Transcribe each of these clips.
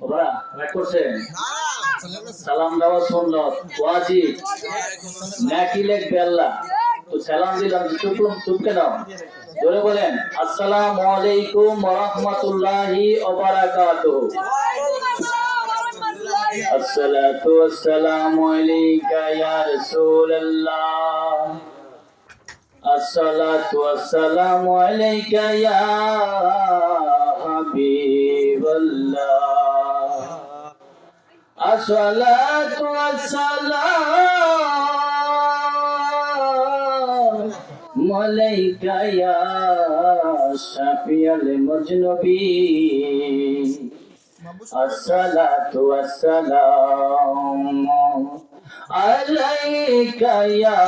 ওরা রাগ করছেন? সালাম দেওয়া সুন্নত, ওয়াজিব, নাকি লিখবে আল্লাহ। তো সালাম দিলাম, চুপ কেন? জোরে বলেন, আসসালামু আলাইকুম ওয়া রাহমাতুল্লাহি ওয়া বারাকাতুহু। আসসালাতু ওয়াসসালামু আলাইকা ইয়া রাসূলুল্লাহ। আসসালাতু ওয়াসসালামু আলাইকা ইয়া হাবিবাল্লাহ। আসসালাতু ওয়াসসালামু আলাইকা ইয়া শাফিয়াল মুজনবিন। আসসালাতু ওয়াসসালামু আলাইকা ইয়া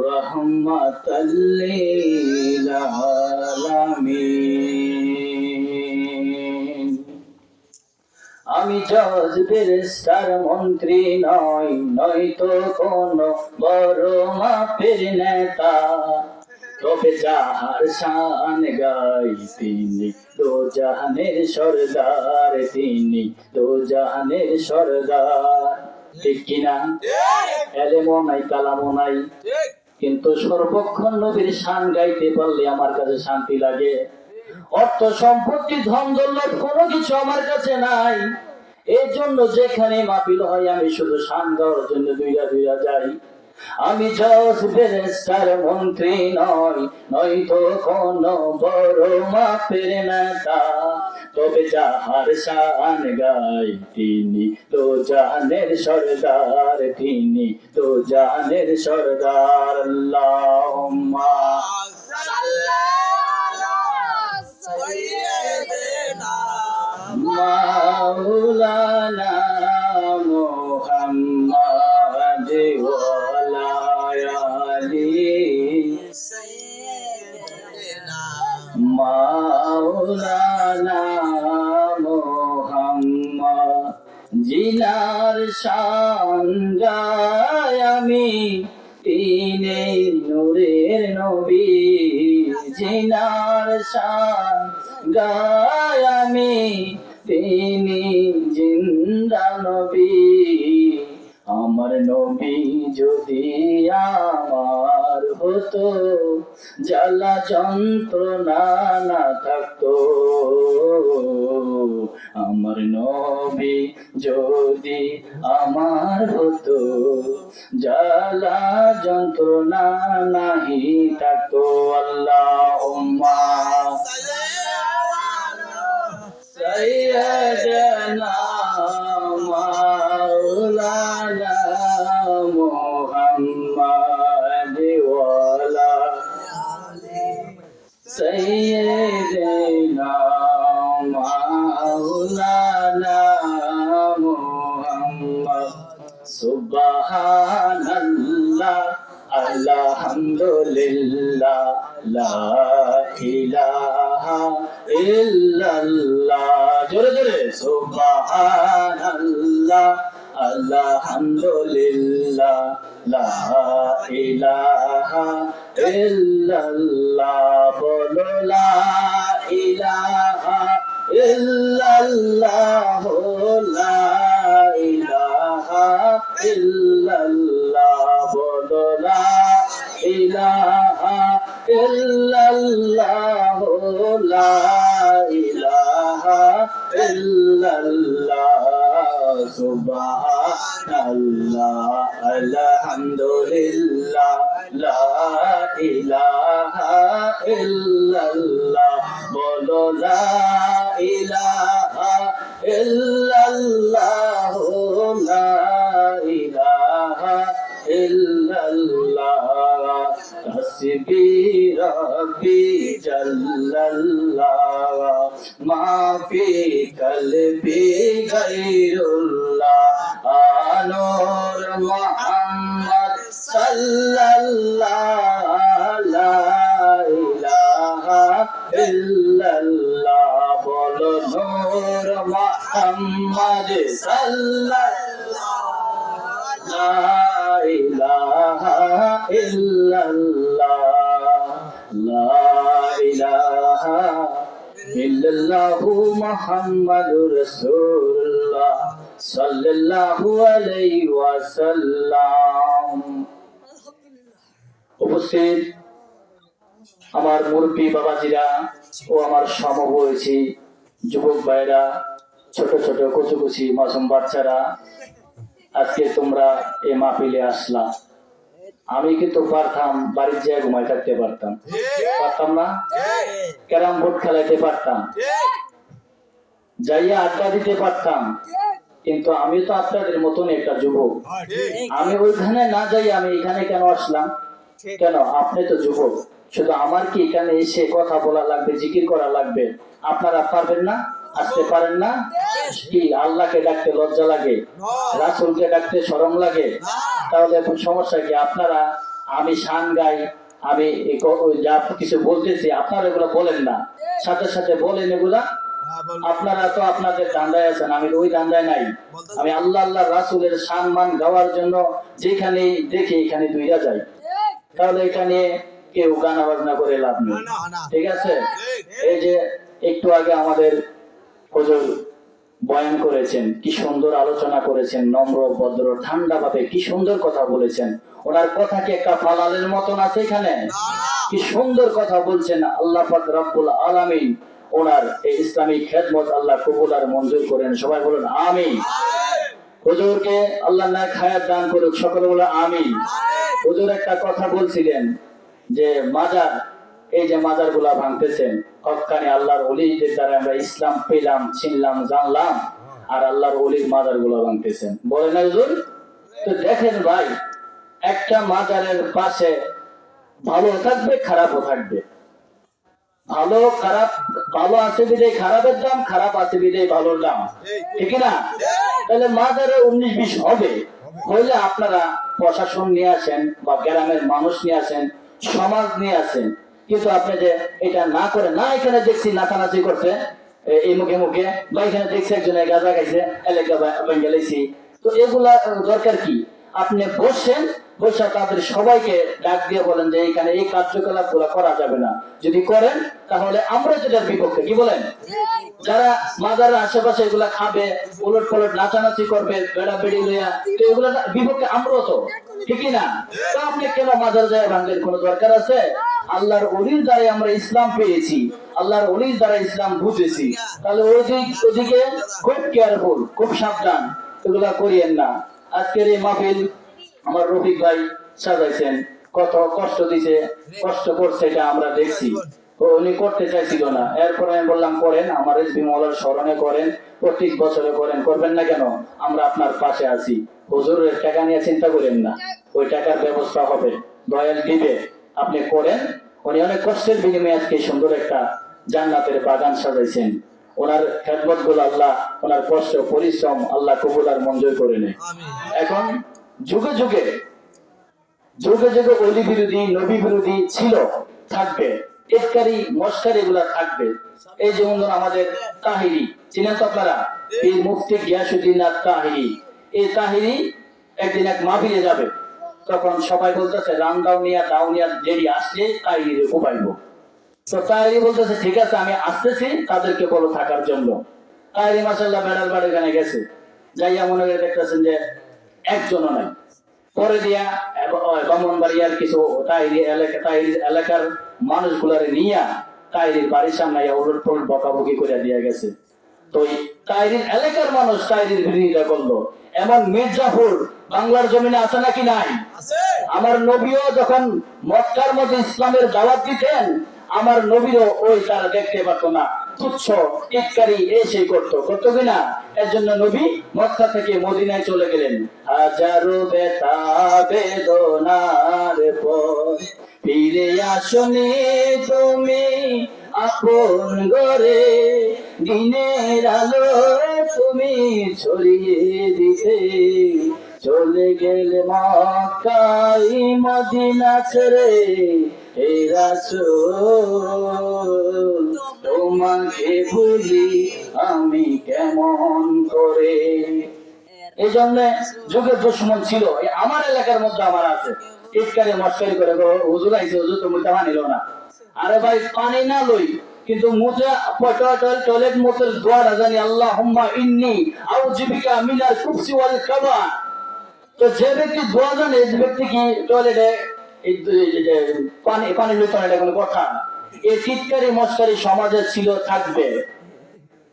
রাহমাতাল লিল আলামিন। আমি জজ ফেরেশতার মন্ত্রী নই তো কোনো বড় মাপের নেতা, তবে যাহার শান গাই তিনি দোজাহানের সরদার, তিনি দোজাহানের সরদার। ঠিক কিনা? এলেমও নাই কালামও নাই, কিন্তু সর্বক্ষণ নবীর শান গাইতে পারলে আমার কাছে শান্তি লাগে। অর্থ সম্পত্তি ধন দৌলত কোনো কিছু আমার কাছে নাই, এই জন্য যেখানে মাহফিল হয় আমি শুধু শান গাওয়ার জন্য দুইরা যাই। আমি জজ ফেরেশতার মন্ত্রী নই তো কোনো বড় মাপের নেতা, তবে যাহার শান গাই তিনি তো জাহানের সরদার, তিনি তো জাহানের সরদার। আল্লাহুম্মা মাওলানা মুহাম্মদ ওয়া আলা আলি মাওলানা মুহাম্মদ। জিনার শান গাই আমি তিনি নূরের নবী, জিনার শান গাই আমি তিনি জিন্দা নবী। আমার নবী যদি আমার হতো, জ্বালা যন্ত্রণা না থাকতো। আমার নবী যদি আমার হতো, জ্বালা যন্ত্রণা নাহি থাকতো। আল্লাহুম্মা সাইয়্যিদানা মাওলানা মুহাম্মদ ওয়া আলা সাইয়্যিদিনা মাওলানা মুহাম্মদ। সুবহানাল্লাহ আলহামদুলিল্লাহ লা ইলাহা ইল্লাল্লাহ। জোরে জোরে, সুবহানাল্লাহ আলহামদুলিল্লাহ লা ইলাহা ইল্লাল্লাহ। বলো লা ইলাহা ইল্লাল্লাহ, লা ইলাহা ইল্লাল্লাহ। বলো লা ইলাহা ইল্লাল্লাহ, লা ইলাহা ইল্লাল্লাহ। সুবহানাল্লাহ আলহামদুলিল্লাহ লা ইলাহা ইল্লাল্লাহ। বলো লা ইলাহা ইল্লাল্লাহ, লা ইলাহা ইল্লাল্লাহ। হাসবি রাব্বি জাল্লাল্লাহ মা ফি কলবি গায়রুল্লাহ। নূর মুহাম্মদ সাল্লাল্লাহ, লা ইলাহা ইল্লাল্লাহ। বলো নূর মুহাম্মদ সাল্লাল্লাহ, লা ইলাহা ইল্লাল্লাহ, লা ইলাহা ইল্লাল্লাহু মুহাম্মাদুর রাসূলুল্লাহ সাল্লাল্লাহু আলাইহি ওয়াসাল্লাম। উপস্থিত আমার মুরব্বী বাবাজিরা ও আমার সমবয়সী যুবক ভাইরা, ছোট ছোট কচি কচি মাসুম বাচ্চারা, আজকে তোমরা এই মাহফিলে আসলা। আমি কিন্তু পারতাম বাড়ির জায়গায় ঘুমাই থাকতে পারতাম, পারতাম না? ক্যারাম বোর্ড খেলাইতে পারতাম, যাইয়া আড্ডা দিতে পারতাম, কিন্তু আমি তো আপনাদের মতন একটা যুবক। আমি ওইখানে না যাই আমি এখানে কেন আসলাম? কেন? আপনি তো যুবক, শুধু আমার কি এখানে এসে কথা বলা লাগবে, জিকির করা লাগবে? আপনারা পারবেন না? আসতে পারেন না? কি আল্লাহকে ডাকতে লজ্জা লাগে? রাসূলকে ডাকতে শরম লাগে? তাহলে সমস্যা কি? আপনারা, আমি শান গাই, আমি যা কিছু বলতেছি আপনারা এগুলো বলেন না, সাথে সাথে বলেন এগুলা। আপনারা তো আপনাদের ধান্দায় আছেন, আমি ওই ধান্দায় নাই। আমি আল্লাহ আল্লাহ রাসূলের সম্মান গাওয়ার জন্য যেখানে দেখি এখানে দুইটা যাই। তাহলে এখানে কেউ গানা বাজনা করে লাভ নেই, ঠিক আছে? এই যে একটু আগে আমাদের হুজুর বয়ান করেছেন, কি সুন্দর আলোচনা করেছেন, নম্র ভদ্র ঠান্ডা ভাবে কি সুন্দর কথা বলেছেন। ওনার কথা কি একটা ফালালের মতন আছে এখানে? কি সুন্দর কথা বলছেন। আল্লাহ পাক রব্বুল আলামিন ওনার এই ইসলামিক খেদমত আল্লাহ কবুল আর মঞ্জুর করেন। সবাই বলুন আমিন। হুজুরকে আল্লাহ নেক হায়াত দান করুক, সকলে বলে আমিন। হুজুর একটা কথা বলছিলেন যে মাজার, এই যে মাজার গুলা ভাঙতেছেন, হক্কানি আল্লাহর ওলিদের দ্বারা আমরা ইসলাম পেলাম, চিনলাম, জানলাম, আর আল্লাহর ওলির মাজার গুলা ভাঙতেছেন, বলে না হুজুর? তো দেখেন ভাই, একটা মাজারের পাশে ভালো থাকবে, খারাপও থাকবে। ভালো খারাপ, ভালো আছে বিদায় খারাপের দাম, খারাপ আছে বিদায় ভালোর দাম, ঠিক না? তাহলে মাজারে 19-20 হবে, হইলে আপনারা প্রশাসন নিয়ে আসেন বা গ্রামের মানুষ নিয়ে আসেন, সমাজ নিয়ে আসেন। কিন্তু আপনি যে এটা না করে, না এখানে দেখছি নাচানাচি করছে এই মুখে মুখে, বা এখানে দেখছি একজনে গাঁজা খাইছে এলাকা বেঙ্গালাইছি, তো এগুলা দরকার কি? আপনি বসেন, বসে তাদের সবাইকে ডাক দিয়ে বলেন যে এখানে এই কার্যকলাপ গুলা করা যাবে না, যদি করেন তাহলে আমরা যেটার বিপক্ষে। কি বলেন? যারা মাজারের আশেপাশে এগুলা খাবে, উলট পালট নাচানাচি করবে, বেড়া বেড়ি লইয়া, তো এগুলা বিপক্ষে আমরাও তো, ঠিকই না? তো আপনি কেন মাজার যায় ভাঙলেন? কোনো দরকার আছে? আল্লাহর ওলির দ্বারা আমরা ইসলাম পেয়েছি, আল্লাহর ওলির দ্বারা ইসলাম বুঝেছি, তাহলে ওদিকে খুব কেয়ারফুল, খুব সাবধান, এগুলা করিয়েন না। আজকের এই মাহফিল আমার রফিক ভাই সাজাইছেন, কত কষ্ট দিছে, কষ্ট করছে, এটা আমরা দেখছি। উনি করতে চাইছিল না, এরপরে আমি বললাম করেন, আমার এসবি মওলার স্মরণে করেন, প্রত্যেক বছরে করেন, করবেন না কেন? আমরা আপনার পাশে আছি। হুজুরের টাকা নিয়ে চিন্তা করেন না, ওই টাকার ব্যবস্থা হবে, দয়াল দিবে, আপনি করেন। উনি অনেক কষ্টের বিনিময়ে আজকে সুন্দর একটা জান্নাতের বাগান সাজাইছেন। ওনার খেদমত গুলো আল্লাহ, ওনার কষ্ট পরিশ্রম আল্লাহ কবুল আর মঞ্জুর করে নেয়। এখন যুগে যুগে যুগে যুগে অলি বিরোধী, নবী বিরোধী ছিল, থাকবে, ইফতারি মশকারি এগুলা থাকবে। এই যেমন আমাদের তাহিরি, চিনেন তো আপনারা? এই মুফতি গিয়াসউদ্দিন তাহিরি, এই তাহিরি একদিন এক মাহফিলে যাবে, তখন সবাই বলতেছে রান্দাউনিয়া দাউনিয়া দেরি আসলে তাহিরি উপাইব। তো তাহিরি বলতেছে ঠিক আছে আমি আসতেছি, তাদেরকে বলো থাকার জন্য। তাহিরি মাশাআল্লাহ বেড়ার বাড়ি গানে গেছে, যাইয়া মনে করে দেখতেছেন যে একজনও নাই। পরে দিয়া ব্রাহ্মণবাড়িয়ার কিছু তাহিরি এলাকার মানুষগুলারে নিয়া তাহিরির বাড়ির সামনে উলট পালট বকাবকি করে দিয়ে গেছে। তো তাহিরির এলাকার মানুষ তাহিরির বিরোধিতা করলো। এমন মির্জাফর বাংলার জমিনে আছে নাকি নাই? আমার নবীও যখন মক্কার মধ্যে ইসলামের দাওয়াত দিতেন, আমার নবীও ওই তারা দেখতে পারতো না, তুচ্ছ টিটকারি এসে করতো কিনা? এর জন্য নবী মক্কা থেকে মদিনায় চলে গেলেন। হাজারো ব্যথা বেদনার পর ফিরে আসনি তুমি আপন ঘরে, দিনের আলো তুমি ছড়িয়ে দিতে চলে গেলে মক্কায় মদিনা ছেড়ে। হে রাসূল তোমাকে ভুলি আমি কেমন করে? এই জন্য যুগের দুশ্মন ছিল, আমার এলাকার মধ্যে আমার আছে, টিটকারি মস্কারি করে হুজুর আইছে, হুজুর তো মুইটা মানিল না। আরে ভাই পানি না লই, কিন্তু মুতে টয়লেট মুতের দোয়াটা জানি আল্লাহুম্মা ইন্নী আউযুবিকা মিনাল খুবসি ওয়াল খাবা। তো যে ব্যক্তি দোয়া জানে, যে ব্যক্তি কি টয়লেটে এই যে পানি লুটানো, এটা কোনো কথা? এই চিৎকারি মস্কারি সমাজে ছিল, থাকবে,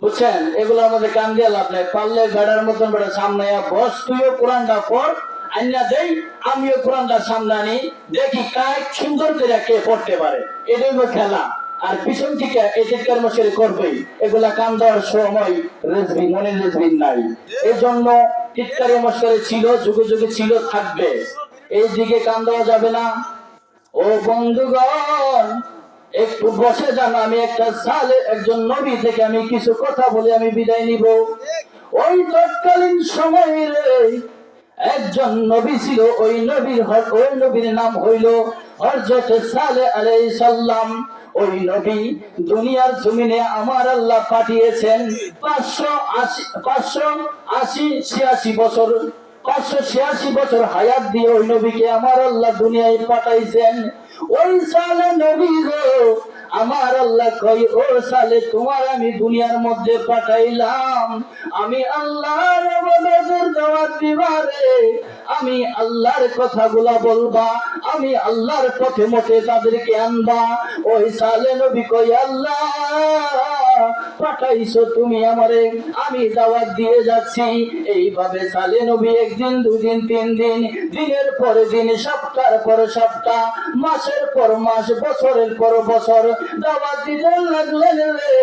বুঝছেন? এগুলো আমাদের কান দিয়ে লাভ নাই। পারলে বেড়ার মতন বেড়া সামনে বস, তুইও কোরআনটা পড়, আইনা দেই, আমিও কোরআনটা সামনে আনি, দেখি কায় সুন্দর করে কে পড়তে পারে। এটাই খেলা। আর পিছন থেকে এই চিৎকার মস্কারি করবেই, এগুলা কান দেওয়ার সময় রেজবি মনে রেজবি নাই। এই জন্য চিৎকারি মস্কারি ছিল, যুগে যুগে ছিল, থাকবে। এই দিকে কান দেওয়া যাবে না। ও বন্ধুগণ, একটু বসে যান, আমি একটা সালে একজন নবী থেকে আমি কিছু কথা বলে আমি বিদায় নিব। ওই তৎকালীন সময়ে একজন নবী ছিল, ওই নবীর নাম হইল হযরত সালেহ আলাইহিস সালাম। ওই নবী দুনিয়ার জমিনে আমার আল্লাহ পাঠিয়েছেন 586 বছর, 586 বছর হায়াত দিয়ে ওই নবীকে আমার আল্লাহ দুনিয়ায় পাঠাইছেন। ওই সালেহ নবী গো, আমার আল্লাহ কই, ও সালেহ, তোমার আমি দুনিয়ার মধ্যে পাঠাইলাম, আমি আল্লাহর ইবাদতের দাওয়াত দিবারে, আমি আল্লাহর কথাগুলা বলবা, আমি আল্লাহর পথে মতে তাদেরকে আনবা। ওই সালেহ নবী কই, আল্লাহ পাঠাইছো তুমি আমারে, আমি দাওয়াত দিয়ে যাচ্ছি। এইভাবে সালেহ নবী একদিন, দুদিন, 3 দিন, দিনের পরে দিন, সপ্তাহের পর সপ্তাহ, মাসের পর মাস, বছরের পর বছর দাওয়াত দিতে লাগলেন রে।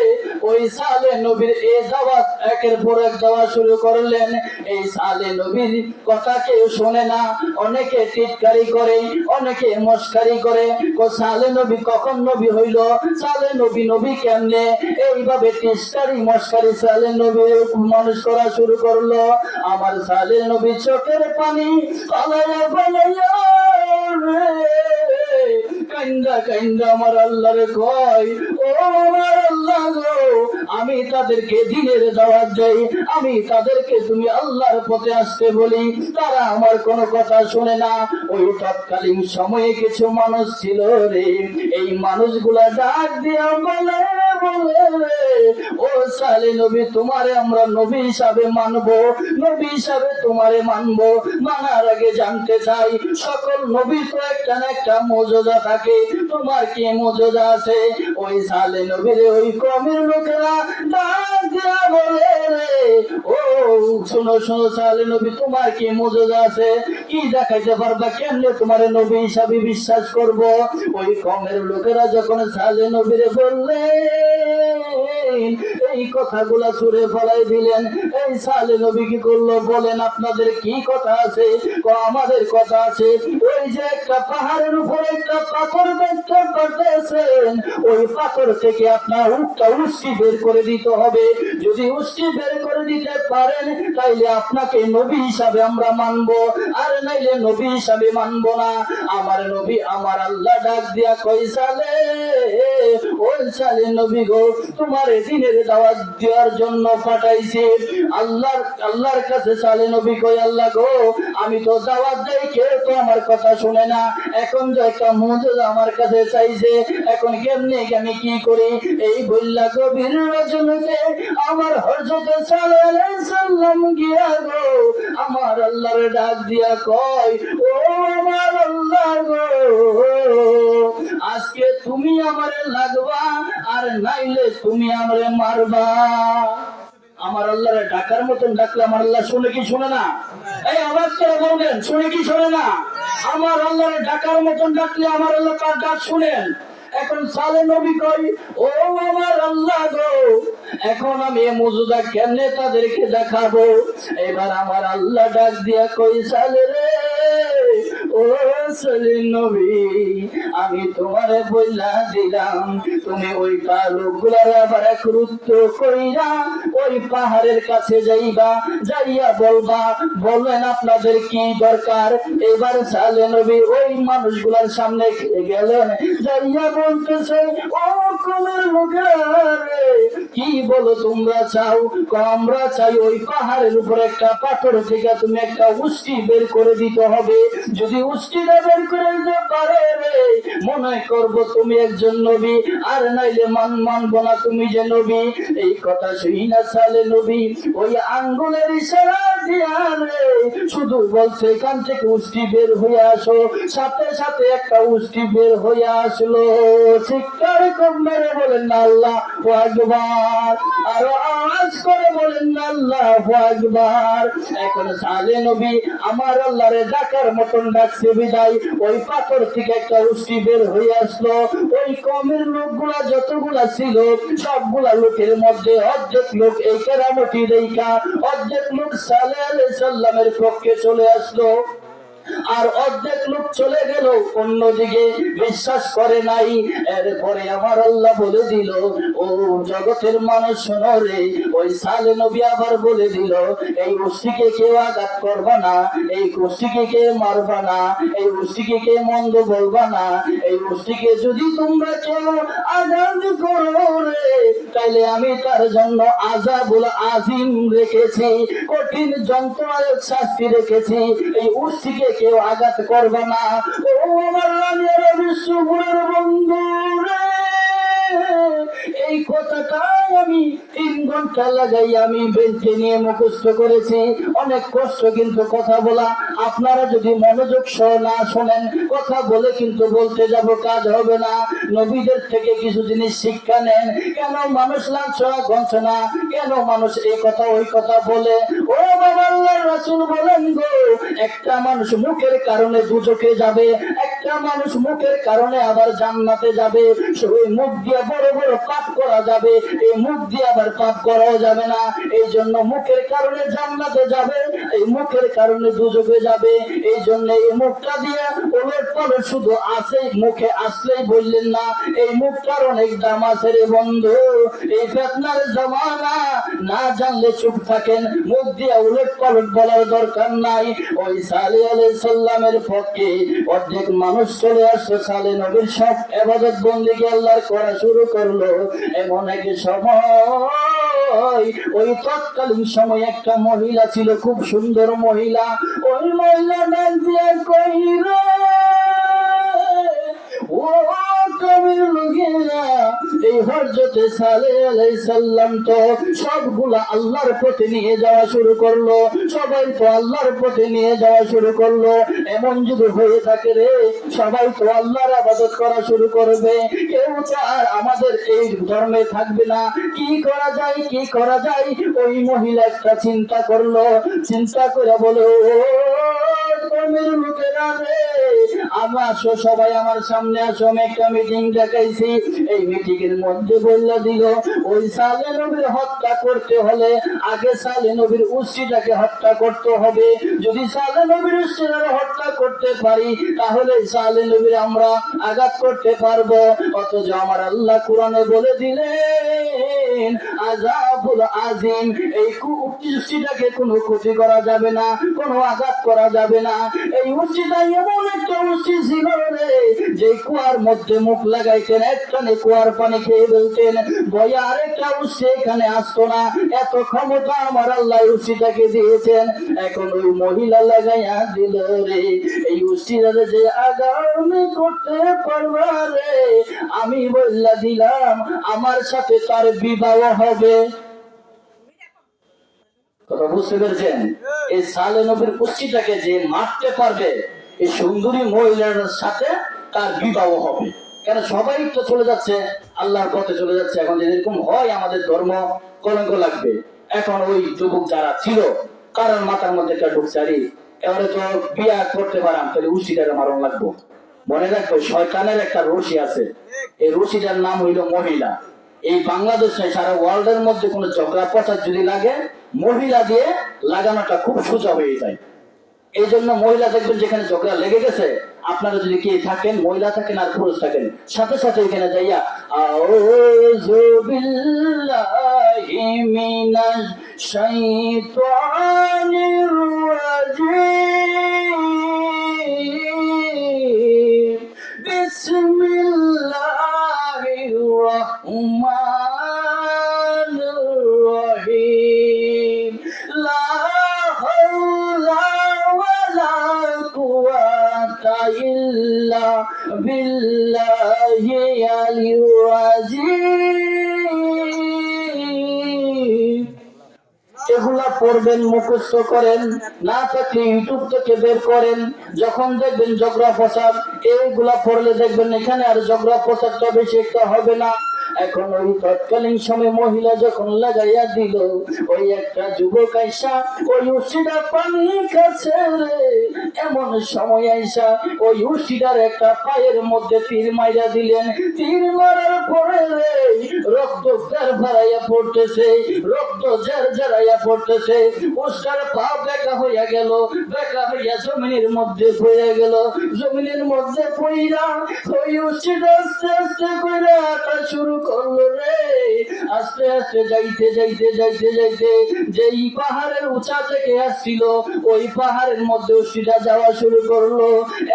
ওই সালেহ নবীর এই দাওয়াত একের পর এক দেওয়া শুরু করলেন। এই সালেহ নবীর কথা কেউ শোনে না, অনেকে টিটকারি করে, অনেকে মস্কারি করে। সালেহ নবী কখন নবী হইল, সালেহ নবী নবী কেমনে, এইভাবে টিটকারি মস্কারি সালেহ নবী মানুষ করা শুরু করলো। আমার সালেহ নবী চোখের পানি ফালাইয়া ফালাইয়া কান্দা কান্দা আমার আল্লাহরে কয়, ও আমার আল্লাহ গো, আমি তাদেরকে দিনের দাওয়াত দেই, আমি তাদেরকে তুমি আল্লাহর পথে আসতে বলি, তারা আমার কোনো কথা শুনে না। ওই তৎকালীন সময়ে কিছু মানুষ ছিল রে, এই মানুষগুলা ডাক দিয়া বলে বলে, ও সালেহ নবী, তোমারে আমরা নবী হিসাবে মানবো, নবী হিসাবে তোমারে মানবো। মানার আগে জানতে চাই, সকল নবী তো একটা না একটা মর্যাদা থাকে, তোমার কি মর্যাদা আছে? ওই সালেহ নবীর ওই কওমের লোকেরা ডাক দিয়া বলে রে, ও শোনো শোনো সালেহ নবী, তোমার কি মর্যাদা আছে? কি দেখাইতে পারবা? কেমনে তোমার নবী হিসাবে বিশ্বাস করব? ওই কওমের লোকেরা যখন সালেহ নবীরে বললেন, এই কথাগুলা ছুড়ে ফেলাই দিলেন। এই সালেহ নবী কি করলো বলেন? আপনাদের কি কথা আছে? আমাদের কথা আছে। ওই যে একটা পাহাড়ের উপরে একটা পাথর দেখতে পাচ্ছেন, ওই পাথর থেকে আপনার উষ্টি বের করে দিতে হবে। যদি উষ্টি বের করে দিতে পারেন, তাইলে আপনাকে নবী হিসাবে আমরা মানবো, আর নাইলে নবী হিসাবে মানবো না। আমার নবী, আমার আল্লাহ ডাক দিয়া কই, সালেহ, ওই সালেহ নবী গো, তোমার দিনের দাওয়াত দেওয়ার জন্য পাঠাইছি। আল্লাহর কাছে সালেহ নবী কই, আল্লাহ গো, আমি তো দাওয়াত দেই, কেউ তো আমার কথা শুনে না। এখন যে একটা মুজিজা আমার কাছে চাইছে, এখন কেমনে আমি কি করি? এই বললা গভীর রজনীতে আমার হযরত সালেহ আলাইহিস সালাম গিয়া গো, আমার আল্লাহর ডাক দিয়া কয়, ও আমার আল্লাহ গো, আজকে তুমি আমারে লাগবা, আর নাইলে তুমি আমারে মারবা। আমার আল্লাহরে ডাকার মতন ডাকলে আমার আল্লাহ শুনে কি শুনে না? এই আওয়াজ করে বলবেন, শুনে কি শুনে না? আমার আল্লাহরে ডাকার মতন ডাকলে আমার আল্লাহ তার ডাক শুনেন। এখন সালেহ নবী কই, ও আমার আল্লাহ গো, এখন আমি মর্যাদা কেমনে তাদেরকে দেখাবো? এবার আমার আল্লাহ ডাক দিয়া কই, সালেহ রে, ও সালেহ নবী, আমি তোমারে বইলা দিলাম, তুমি ওই লোকগুলার আবার একরুত্ব কইরা ওই পাহাড়ের কাছে যাইবা, যাইয়া বলবা, বলবেন আপনাদের কি দরকার? এবার সালেহ নবী ওই মানুষগুলার সামনে গেলেন, যাইয়া বলতেছে, ও কওমের লোকেরা রে, কি বলো তোমরা চাও? আমরা চাই ওই পাহাড়ের উপর একটা পাথর থেকে তুমি একটা উষ্টি বের করে দিতে হবে। যদি উষ্টি বের করে দিতে পারে রে, মনে করব তুমি একজন নবী, আর নাইলে মানবো না তুমি যে নবী। এই কথা শুই না সালে নবী ওই আঙ্গুলের ইশারা দিয়া রে শুধু বলছে এখান থেকে উষ্টি বের হয়ে আসো, সাথে সাথে একটা উষ্টি বের হয়ে আসলো। চিৎকার করে বলেন না আল্লাহু আকবার, আরো আওয়াজ করে বলেন না আল্লাহু আকবার। এখন সালে নবী আমার আল্লাহরে ডাকার মতন ডাকছে বিদায় ওই পাথর থেকে একটা উষ্টি বের হয়ে আসলো। ওই কমের লোকগুলা যতগুলা ছিল সবগুলা লোকের মধ্যে অর্ধেক লোক এই কেরামতি দেখা অর্ধেক লোক সালেহ আলাইহিস সালামের পক্ষে চলে আসলো, আর অর্ধেক লোক চলে গেল অন্যদিকে, বিশ্বাস করে নাই। এরপরে আমার আল্লাহ বলে দিল, ও জগতের মানুষ শোনো রে, ওই সালে নবী আবার বলে দিল, এই উষ্টিকে কেউ আঘাত করবা না, এই উষ্টিকে কে মারবা না, এই উষ্টিকে কে মন্দ বলবা না, এই উষ্টিকে যদি তোমরা কেউ আঘাত করো রে তাইলে আমি তার জন্য আযাবুল আজিম রেখেছি, কঠিন যন্ত্রণাদায়ক শাস্তি রেখেছি। এই উষ্টিকে কেউ আঘাত করবে না। ও আমার রানিয়ারা বিশ্বপুরের বন্ধু রে, এই কথাটাই আমি 3 ঘন্টা লাগাই আমি বেঞ্চে নিয়ে মুখস্থ করেছি। অনেক কষ্ট কিন্তু কথা বলা, আপনারা যদি মনোযোগ সহ না শোনেন কথা বলে কিন্তু বলতে যাব কাজ হবে না। নবীদের থেকে কিছু জিনিস শিক্ষা নেন, কেন মানুষ লাঞ্ছনা গঞ্ছনা, কেন মানুষ এই কথা ওই কথা বলে। ও বাবা আল্লাহর রাসূল বলেন গো, একটা মানুষ মুখের কারণে দুজকে যাবে, একটা মানুষ মুখের কারণে আবার জান্নাতে যাবে। ওই মুখ দিয়ে বড় বড় পাপ করা যাবে, এই মুখ দিয়ে আবার পাপ করাও যাবে না। এই জন্য মুখের কারণে জান্নাতে যাবে, এই মুখের কারণে দুজকে যাবে। এই জন্য এই মুখটা দিয়ে ওলট পালট শুধু আছে, মুখে আসলেই বললেন না, এই মুখটার অনেক দাম আছে রে বন্ধু। এই ফিতনার জামানা, না জানলে চুপ থাকেন, মুখ দিয়ে উলট পালট বলার দরকার নাই। ওই সালেহ আলাইহিস সালামের পক্ষে অর্ধেক মানুষ চলে আসছে, সালেহ নবীর সব ইবাদত বন্দেগী আল্লাহর করা শুরু করলো। এমন এক সময়, ওই তৎকালীন সময় একটা মহিলা ছিল, খুব সুন্দর মহিলা। ওই মহিলা ডাক দিয়ে কই রে, ও কবির লোকেরা, এই হযরতে সালেহ আলাইহিস সালাম তো সবগুলা আল্লাহর পথে নিয়ে যাওয়া শুরু করলো, সবাই তো আল্লাহর পথে নিয়ে যাওয়া শুরু করলো। এমন যদি হয়ে থাকে রে, সবাই তো আল্লাহর ইবাদত করা শুরু করবে, কেউ তো আর আমাদের এই ধর্মে থাকবে না। কি করা যায়, কি করা যায়? ওই মহিলা একটা চিন্তা করলো, চিন্তা করে বলে, ও কওমের লোকেরা রে, আমরা আসো, সবাই আমার সামনে আসো, আমি একটা মিটিং দেখাইছি। এই মিটিং এর মধ্যে বললা দিল, ওই সালেহ নবীর হত্যা করতে হলে আগে সালেহ নবীর উষ্ট্রিটাকে হত্যা করতে হবে। যদি সালেহ নবীর উষ্ট্রিটাকে হত্যা করতে পারি তাহলে সালেহ নবীর আমরা আঘাত করতে পারবো। অথচ আমার আল্লাহ কোরআনে বলে দিলেন, আযাবুল আজিম, এই উষ্ট্রিটাকে কোনো ক্ষতি করা যাবে না, কোনো আঘাত করা যাবে না। এই উষ্ট্রিটা এমন একটা উষ্ট্রি ছিল রে, যে কুয়ার মধ্যে মুখ লাগাইতেন, একখানে কুয়ার পানি খেয়ে ফেলতেন, বয়া আরেকটা উষ্ট্রি এখানে আসতো না। এত ক্ষমতা আমার আল্লাহ উষ্ট্রিটাকে দিয়েছেন। এখন ওই মহিলা লাগাইয়া দিল রে, এই উষ্ট্রিটাকে যে আগামী করতে পারবা রে, আমি বললা দিলাম আমার সাথে তার বিবাহ হবে। কথা বুঝতে পেরেছেন? এই সালেহ নবীর পুষ্টিটাকে যে মারতে পারবে, এই সুন্দরী মহিলার সাথে তার বিবাহ হবে। কেন সবাই তো চলে যাচ্ছে, আল্লাহর পথে চলে যাচ্ছে। এখন যদি এরকম হয় আমাদের ধর্ম কলঙ্ক লাগবে। এখন ওই যুবক যারা ছিল কারণ মাথার মধ্যে একটা ঢুকছে, আরে এবারে তো বিয়া করতে পারাম, তাহলে উষ্টিটাকে মারণ লাগবো। মনে রাখবো, শয়তানের একটা রশি আছে, এই রশিটার নাম হইল মহিলা। এই বাংলাদেশে সারা ওয়ার্ল্ডের মধ্যে কোনো ঝগড়া পচার যদি লাগে, মহিলা দিয়ে লাগানোটা খুব সোজা হয়ে যায়। এই জন্য মহিলা দেখবেন যেখানে ঝগড়া লেগে গেছে, আপনারা যদি কে থাকেন, মহিলা থাকেন আর পুরুষ থাকেন, সাথে সাথে এখানে যাইয়া আউযু বিল্লাহি মিনাশ শাইতানির রাজিম, বিসমিল্লাহির রাহমানির রহিম, লা হাওলা ওয়ালা কুওয়াতা বিল্লাহি আলিয়্যিল আযীম। এগুলা পড়বেন, মুখস্থ করেন, না থাকলে ইউটিউব থেকে বের করেন। যখন দেখবেন ঝগড়া ফসাদ, এইগুলা পড়লে দেখবেন এখানে আর ঝগড়া ফসাদটা বেশি একটা হবে না। এখন ওই তৎকালীন সময় মহিলা যখন লাগাইয়া দিল, ওই একটা যুবক আইসা ওই উষ্টিটা পানি খাচ্ছে রে, এমন সময় আইসা ওই উষ্টিটার একটা পায়ের মধ্যে তীর মাইরা দিলেন। তীর মারার পরে রে রক্ত জার ভরাইয়া পড়তেছে, রক্ত জার জারাইয়া পড়তেছে। উষ্টার পা বেঁকা হইয়া গেল, বেঁকা হইয়া জমিনের মধ্যে পড়ে গেল। জমিনের মধ্যে পইরা ওই উষ্টিটা আস্তে আস্তে কইরা হাঁটা শুরু করলো রে। আস্তে আস্তে যাইতে যাইতে যাইতে যাইতে যেই পাহাড়ের উঁচা থেকে আসছিল, ওই পাহাড়ের মধ্যে উষ্টিটা যাওয়া শুরু করলো।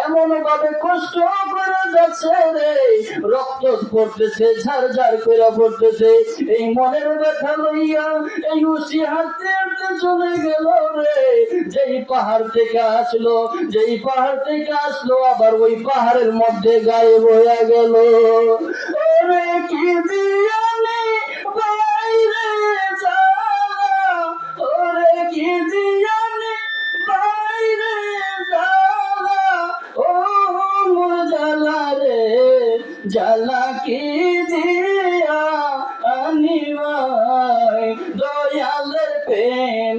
এমন ভাবে কষ্ট করে যাচ্ছে রে, রক্ত পড়তেছে, ঝাড় ঝাড় করে পড়তেছে। এই মনের ব্যথা লইয়া এই উষ্টি হাঁটতে হাঁটতে চলে গেল রে। যেই পাহাড় থেকে আসলো, যেই পাহাড় থেকে আসলো, আবার ওই পাহাড়ের মধ্যে গায়েব হয়ে গেল। ওরে কি দিয়ানি বাইরে জ্বালা, ওরে কি দিয়ানি বাইরে জ্বালা, ও মোর জ্বালা রে, জ্বালা কি দিয়া আনিবাই, দয়ালের প্রেম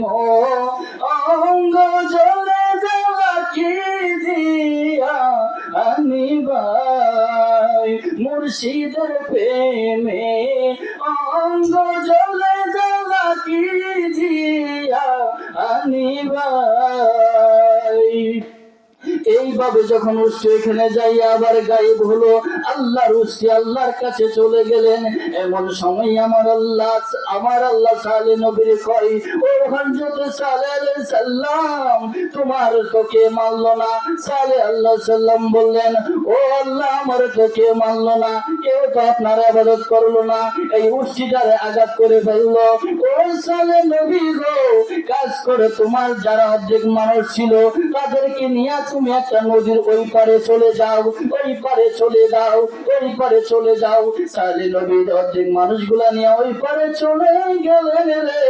অঙ্গ জলে, জ্বালা কি দিয়া আনিবাই, মুর্শিদের প্রেমে অঙ্গ জলে, জ্বালা কি দিয়া আনিবাই। এইভাবে যখন উষ্টি এখানে যাই আবার গায়েব হলো, আল্লাহর উষ্টি আল্লাহর কাছে চলে গেলেন। এমন সময় আমার আল্লাহ সালে নবীর কয়, ও হযরত সালে আলাইহিস সালাম, তোমার তোকে মানলো না। সালে আল্লাহ সাল্লাম বললেন, ও আল্লাহ, আমার তোকে মানলো না, কেউ তো আপনার ইবাদত করলো না, এই উষ্টিটারে আঘাত করে ফেললো। ও সালে নবী গো, কাজ করে তোমার যারা অর্ধেক মানুষ ছিল তাদেরকে নিয়ে তুমি একটা নদীর ওই পারে চলে যাও, ওই পারে চলে যাও, ওই পারে চলে যাও। সালে নবীর অর্ধেক মানুষগুলা নিয়ে ওই পারে চলে গেলেন রে।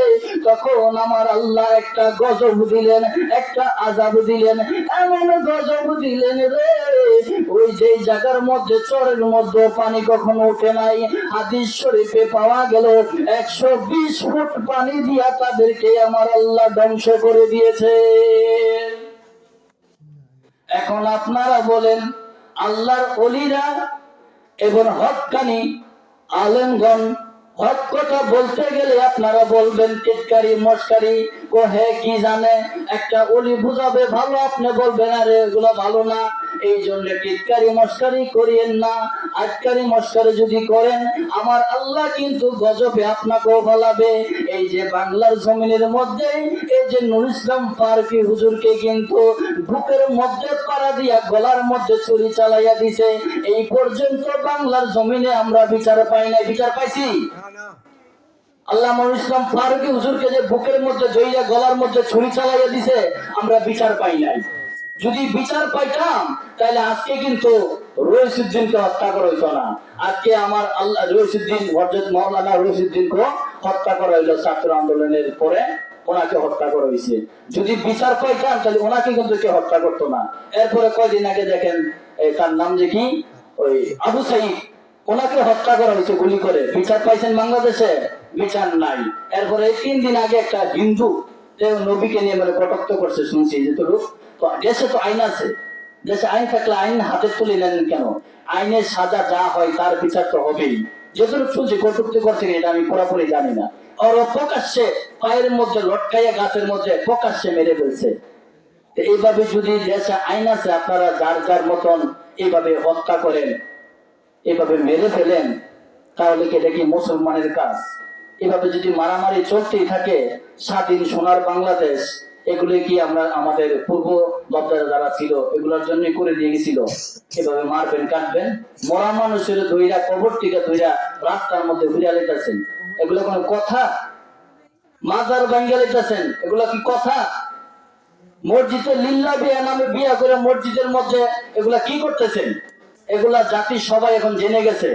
তখন আমার আল্লাহ একটা গজব দিলেন, একটা আযাব দিলেন, এমন গজব দিলেন রে, ওই যে জায়গার মধ্যে চরের মধ্যে পানি কখনো ওঠে নাই, হাদিস শরীফে পাওয়া গেল 120 ফুট পানি দিয়া তাদেরকে আমার আল্লাহ ধ্বংস করে দিয়েছে। এখন আপনারা বলেন, আল্লাহর ওলিরা এবং হক্কানি আলেমগণ হক কথা বলতে গেলে আপনারা বলবেন টিটকারি মস্কারি, ও হে কি জানে, একটা ওলি বুঝাবে ভালো, আপনি বলবেন আরে এগুলো ভালো না। এই জন্য টিটকারি মস্কারি করিয়েন না। আটকারি মস্কারি যদি করেন, আমার আল্লাহ কিন্তু গজবে আপনাকেও ফলাবে। এই যে বাংলার জমিনের মধ্যে এই যে নুর ইসলাম ফারুকী হুজুরকে কিন্তু বুকের মধ্যে পাড়া দিয়া গলার মধ্যে ছুরি চালাইয়া দিছে, এই পর্যন্ত বাংলার জমিনে আমরা বিচার পাই নাই। বিচার পাইছি? আল্লাহ নুর ইসলাম ফারুকী হুজুরকে যে বুকের মধ্যে জড়িয়ে গলার মধ্যে ছুরি চালাইয়া দিছে, আমরা বিচার পাই নাই। যদি বিচার পাইতাম তাহলে আজকে কিন্তু রইসুদ্দিনকে হত্যা করা হইতো না। আজকে আমার আল্লাহ রইসুদ্দিন, হযরত মাওলানা রইসুদ্দিনকে হত্যা করা হইলো ছাত্র আন্দোলনের পরে, ওনাকে হত্যা করা হয়েছে। যদি বিচার পাইতাম তাহলে ওনাকে কিন্তু কেউ হত্যা করতো না। এরপরে কয়দিন আগে দেখেন তার নাম যে কি, ওই আবু সাইদ, ওনাকে হত্যা করা হয়েছে গুলি করে। বিচার পাইছেন বাংলাদেশে? বিচার নাই। এরপরে 3 দিন আগে একটা হিন্দু নবীকে নিয়ে মানে কটাক্ষ করছে, শুনছি যে তো দেশে তো আইন আছে, দেশে আইন থাকলে আইন হাতে তুলে নেন কেন? আইনের সাজা যা হয় তার বিচার তো হবেই। যতটুকু শুনছি কটুক্তি করছে এটা আমি পুরোপুরি জানি না। আর প্রকাশ্যে পায়ের মধ্যে লটকাইয়া গাছের মধ্যে প্রকাশ্যে মেরে ফেলছে। এইভাবে যদি দেশে আইন আছে, আপনারা যার যার মতন এইভাবে হত্যা করেন, এইভাবে মেরে ফেলেন, তাহলে কি এটা কি মুসলমানের কাজ? এভাবে যদি মারামারি চলতেই থাকে, স্বাধীন সোনার বাংলাদেশ, এগুলো কি আমরা আমাদের পূর্ব বক্তারা যারা ছিল এগুলোর জন্য করে দিয়ে গেছিল? এভাবে মারবেন, কাটবেন, মরা মানুষের ধইরা কবর থেকে ধইরা রাস্তার মধ্যে ঘুরে লেতেছেন, এগুলো কোনো কথা? মাজার ভাঙ্গা লেতেছেন, এগুলো কি কথা? মসজিদে লিল্লাহ বিয়া নামে বিয়া করে মসজিদের মধ্যে এগুলা কি করতেছেন? এগুলা জাতি সবাই এখন জেনে গেছে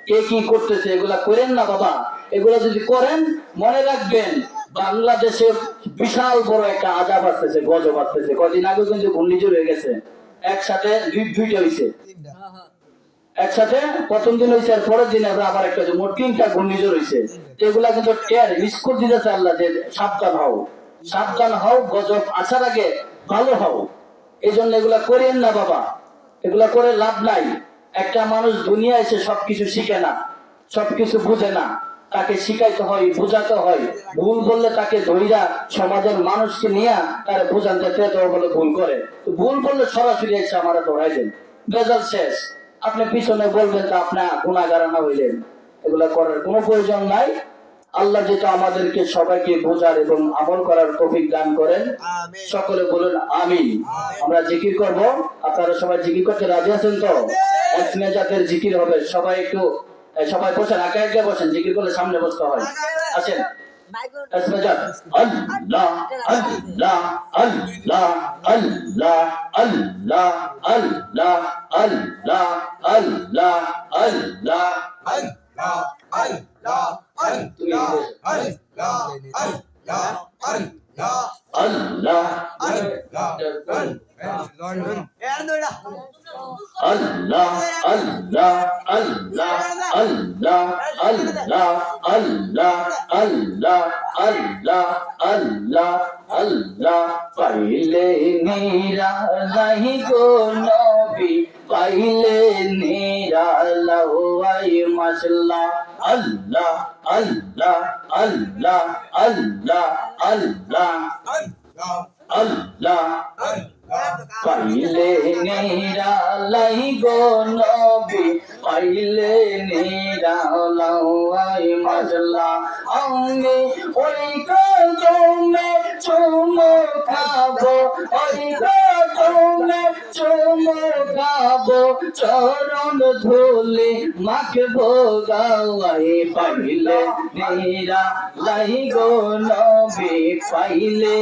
কে কি করতেছে। এগুলা করেন না বাবা। এগুলা যদি করেন মনে রাখবেন বাংলাদেশে বিশাল বড় একটা আজাব আসতেছে, গজব আসতেছে। কদিন আগে কিন্তু ঘূর্ণিঝড় হয়ে গেছে, একসাথে দুইটা হয়েছে। একসাথে প্রথম দিন হয়েছে, আর পরের দিন আবার একটা মোট 3টা ঘূর্ণিঝড় হয়েছে। এগুলা কিন্তু স্কুল দিতেছে আল্লাহ যে সাবধান হও, সাবধান হও, গজব আসার আগে ভালো হও। এই জন্য এগুলা করেন না বাবা, এগুলা করে লাভ নাই। একটা মানুষ দুনিয়া এসে সবকিছু শিখে না, সবকিছু বুঝে না, তাকে শিখাইতে হয়, বোঝাতে হয়। ভুল বললে তাকে ধৈর্য সমাজের মানুষকে নিয়ে তার বোঝাতে বলে ভুল করে, ভুল বললে সরাসরি এসে আমার ধরাই দেন, বেজাল শেষ। আপনি পিছনে বলবেন তো আপনার গুনাহগার না হইলেন। এগুলা করার কোনো প্রয়োজন নাই। আল্লাহ যেটা আমাদেরকে সবাইকে বোঝার এবং আমল করার তৌফিক দান করেন, সকলে বলুন আমিন। আমরা জিকির করব, আপনারা সবাই জিকির করতে রাজি আছেন তো? এক জাতের জিকির হবে, সবাই একটু সবাই বসেন, একা একা বসেন, জিকির করলে সামনে বসতে হয়। আছেন আল্লাহ আল্লাহ আল্লাহ আল্লাহ আল্লাহ আল্লাহ আল্লাহ আল্লাহ আল্লাহ আল্লাহ আল্লাহ আল্লাহ আল্লাহ আল্লাহ আল্লাহ আল্লাহ আল্লাহ আল্লাহ আল্লাহ পাইলে নিরালাই গো নবী, পাইলে নিরালাই মাশাআল্লাহ। আল্লাহ আল্লাহ আল্লাহ আল্লাহ আল্লাহ আল্লাহ পাইলে নিরালাই গো নবী, পাইলে নিরালাই মাশাআল্লাহ। আমি ওই কদমে চুমো খাবো, ওই কদমে চুমো খাবো, চরণ ধুলি মাখবো গাওয়াই। পাইলে নিরালাই গো নবী, পাইলে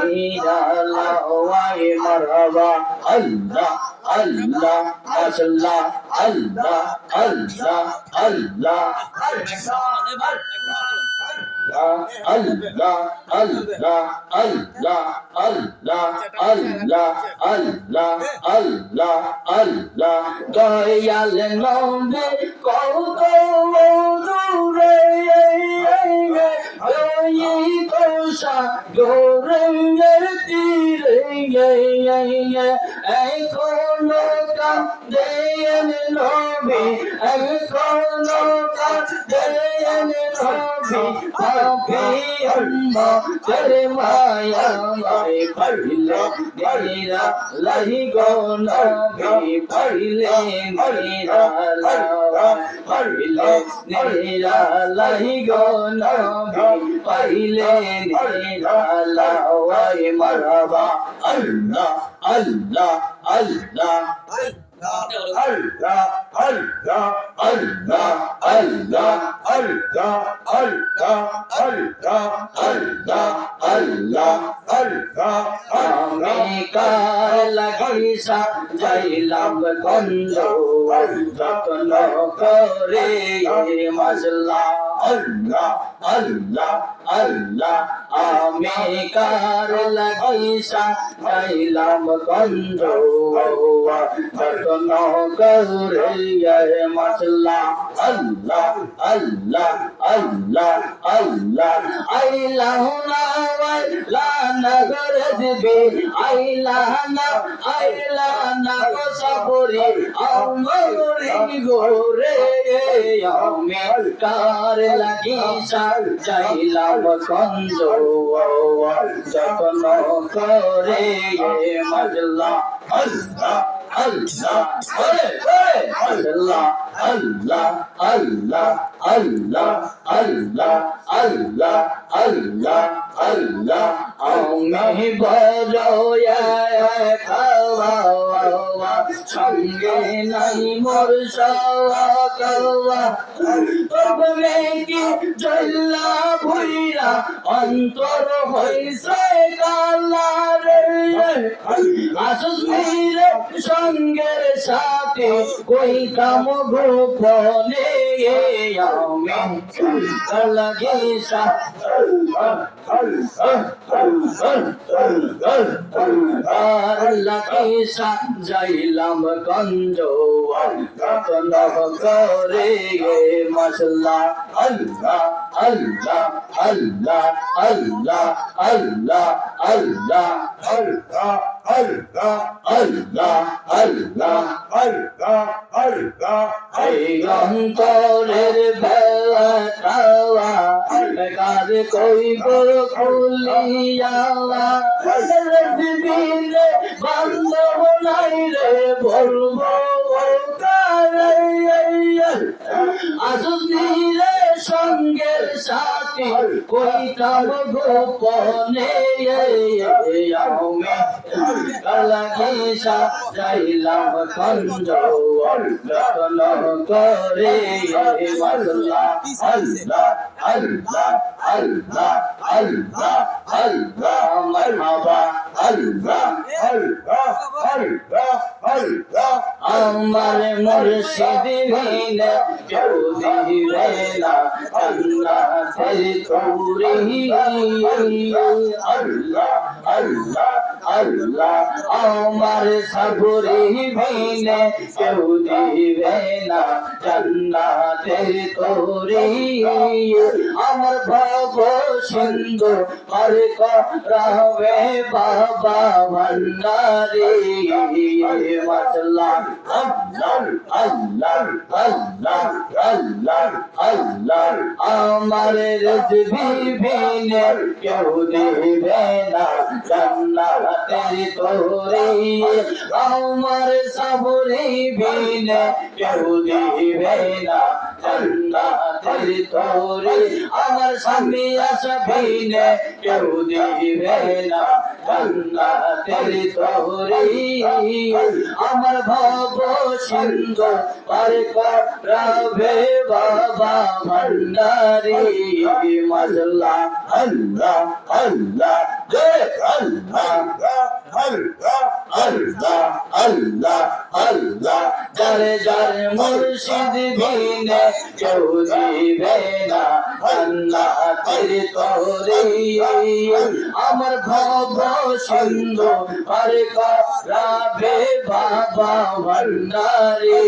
নিরালাই মারহাবা। আল্লাহ আল্লাহ মাশাআল্লাহ আল্লাহ আল্লাহ আল্লাহ আল্লাহ আল্লাহ আল্লাহ আল্লাহ আল্লাহ আল্লাহ আল্লাহ আল্লাহ দয়াল নবী কত দূরে ওই কোষা দূরের তীরে এখনো কাঁদেন নবী, এখনো কাঁদেন নবী, পাপী উম্মতের মায়া মায়। পাইলে নিরালাই গো নবী, পাইলে নিরালাই, পাইলে নিরালাই গো নবী, পাইলে নিরালাই মারহাবা। আল্লাহ আল্লাহ আল্লাহ আল্লাহ আল্লাহ আল্লাহ আল্লাহ আল্লাহ আল্লাহ আল্লাহ আল্লাহ আল্লাহ আল্লাহ। আমি কার লাগিসা যাইলাম গঞ্জ, যত্ন করে মাশাআল্লাহ। আল্লাহ আল্লাহ আল্লাহ আমি কার লাগিসা যাইলাম গঞ্জ, যত্ন করে মাশাআল্লাহ। আল্লাহ আল্লাহ আল্লাহ আল্লাহ আইলাহ না আইলা না করে দিবি, আইলা না সবরে আমরি গোরে। আমি কার লাগিসা যাইলাম গঞ্জ, যত্ন করে মাশাআল্লাহ। আল্লাহ আল্লাহ আল্লাহ আল্লাহ আল্লাহ আল্লাহ আল্লাহ আল্লাহ আল্লাহ আল্লাহ আমি বড় খাওয়া সঙ্গে নাই মোর সাওয়া, তবে কি জল্লা ভুইরা অন্তর হইছে কালা রে। আসুস মিরে সঙ্গের সাথ সাথে কইতাম গোপনে আমি লাগে লাগে যাইলাম গঞ্জ রতন করে মশলা আল্লাহ আল্লাহ আল্লাহ আল্লাহ আল্লাহ আল্লাহ আল্লাহ আল্লাহ আল্লাহ আল্লাহ আল্লাহ আল্লাহ এই অন্তরের বেলা কার কইব খুলিয়া দিলে বান্ধব নাই রে বলবো আসিলে সঙ্গের সাথে কইতাম গোপনে আমি যাইলাম কঞ্জ রতন করে আল্লাহ আল্লাহ আল্লাহ আল্লাহ আল্লাহ আল্লাহ মারহাবা আল্লাহ আল্লাহ আল্লাহ আল্লাহ আমার মুর্শিদ বিনে কেউ দিবে না আল্লাহ তৌরি আল্লাহ আল্লাহ আল্লাহ আমার সাবরি বিনে কেউ দিবে না জান্নাতের তৌরি আমার ভব সিন্ধু পার করাবে বাবা ভান্ডারি মাশাআল্লাহ আল্লাহ আল্লাহ আল্লাহ আল্লাহ আল্লাহ আমার রিজভি বিনে কেউ দিবে না জান্নাতের তৌরি আমার সাবরি বিনে কেউ দিবে না জান্নাতের তৌরি আমার স্বামী আশা বিনে কেউ দিবে না জান্নাতের তৌরি আমার ভব সিন্ধু পার করাবে বাবা ভান্ডারি মাশাআল্লাহ আল্লাহ আল্লাহ আল্লাহ আল্লাহ আল্লাহ আল্লাহ আল্লাহ যারে যার মুর্শিদ বিনে কেউ দিবে না জান্নাতের তৌরি আমার ভব সিন্ধু পার করাবে বাবা ভান্ডারি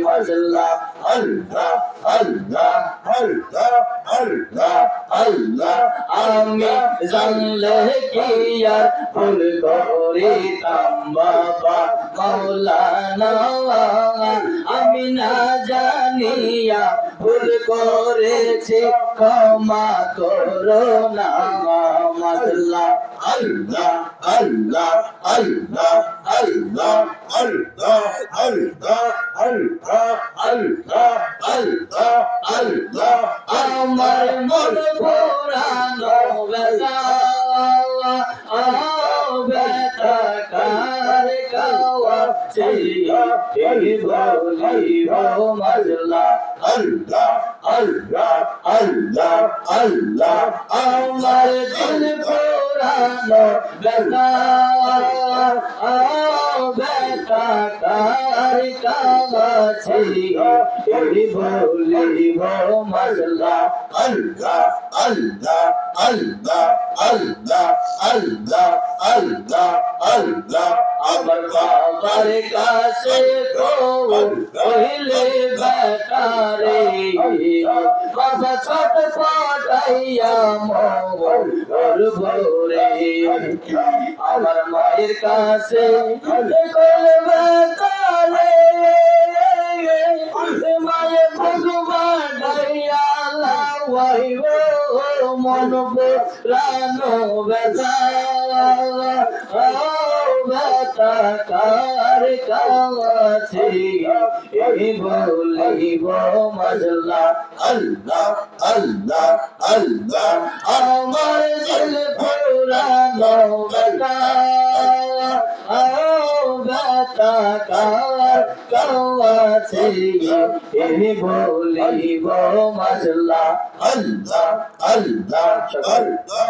মাশাআল্লাহ আল্লাহ আল্লাহ আল্লাহ আল্লাহ আল্লাহ আমি জানলে কি আর ভুল করিতাম বাবা মাওলানা আমি না জানিয়া ভুল করেছি ক্ষমা করো না মাশাআল্লাহ আল্লাহ আল্লাহ আল্লাহ আল্লাহ আল্লাহ আল্লাহ আল্লাহ আল্লাহ আল্লাহ আল্লাহ আমার মন পুরানো বেলা বেটা কার কাওয়াছে বলিব মাশাআল্লাহ আল্লাহ আল্লাহ আল্লাহ আল্লাহ আমার দিল পুরানো বেলা বেটা কার কাওয়াছে বলিব মাশাআল্লাহ আল্লাহ আল্লাহ আল্লাহ আল্লাহ আল্লাহ আল্লাহ আল্লাহ আমার বাবার কাছে কইলে বেটারে বাবা ছোট পাটাইয়া মোর ভরে আমার মায়ের কাছে কইলে বেটারে মায়ে ভগবান ডাইয়া লাওয়াইব মন প্রাণ বেদা বেটা কার কাছে বলিব মাশাআল্লাহ আল্লাহ আল্লাহ আল্লাহ আমার দিল পুরানো বেটা বেটা কার কাছে বলিব মাশাআল্লাহ আল্লাহ আল্লাহ আল্লাহ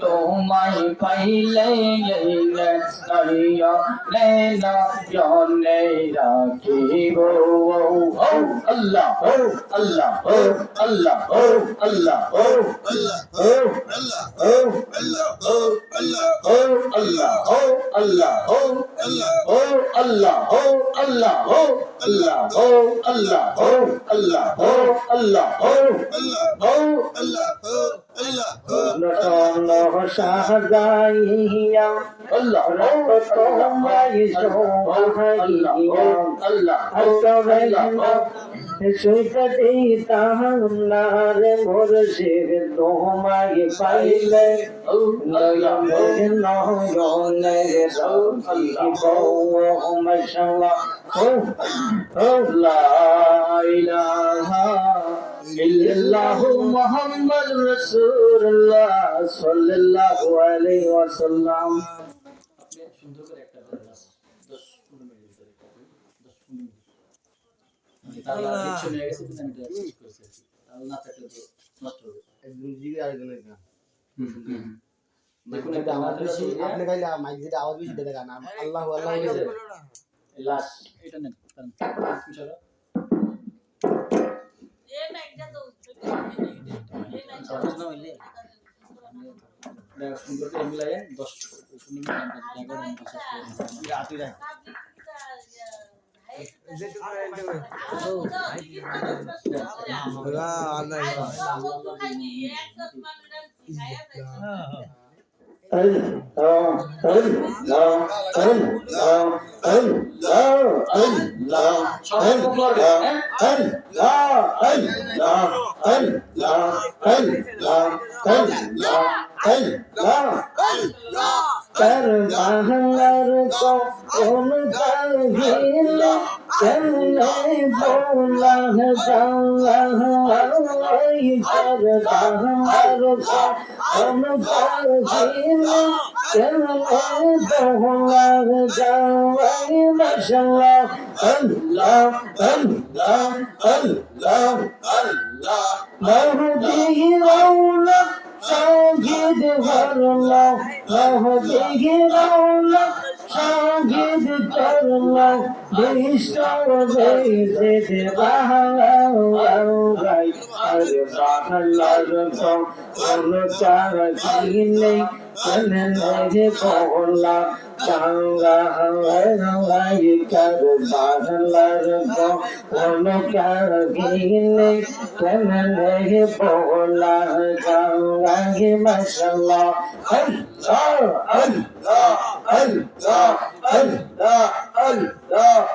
তোমায় পাইলে জনে রাখিব আল্লাহ আল্লাহ আল্লাহ আল্লাহ মোহাম্মদ রাসূলুল্লাহ সাল্লাল্লাহু আলাইহি ওয়াসাল্লাম। সুন্দর করে একটা 10-15 মিনিট ধরে 10-15 মিনিট তাহলে কিছু নিয়ে গেছে কিন্তু আমি এটা চেঞ্জ করেছি তাহলে না থাকলে তো নষ্ট হবে একদম জিগে আরেকজনের না দেখুন এটা আওয়াজ বেশি আপনি খাইলে মাইক যেটা আওয়াজ বেশি দেন গান আল্লাহু আল্লাহু লাশ এটা নেন চলো এই মাইকটা তো না হইলে দেখো সুন্দর করে মিলায়েন 10 মিনিট আমরা রাতে রাখ Mahdi Raula, Sajid Varla, Mahdi Raula, Sajid Varla, Vishnu Vaisid Bahagai, Arbahalarko, Unutara Kine, Ananage Kola, Changa Hawaii, Karbahalarko, Unutara Kine, Ananage Kola, Changa Masala, Allah, Allah, Allah, Allah, Allah, Allah,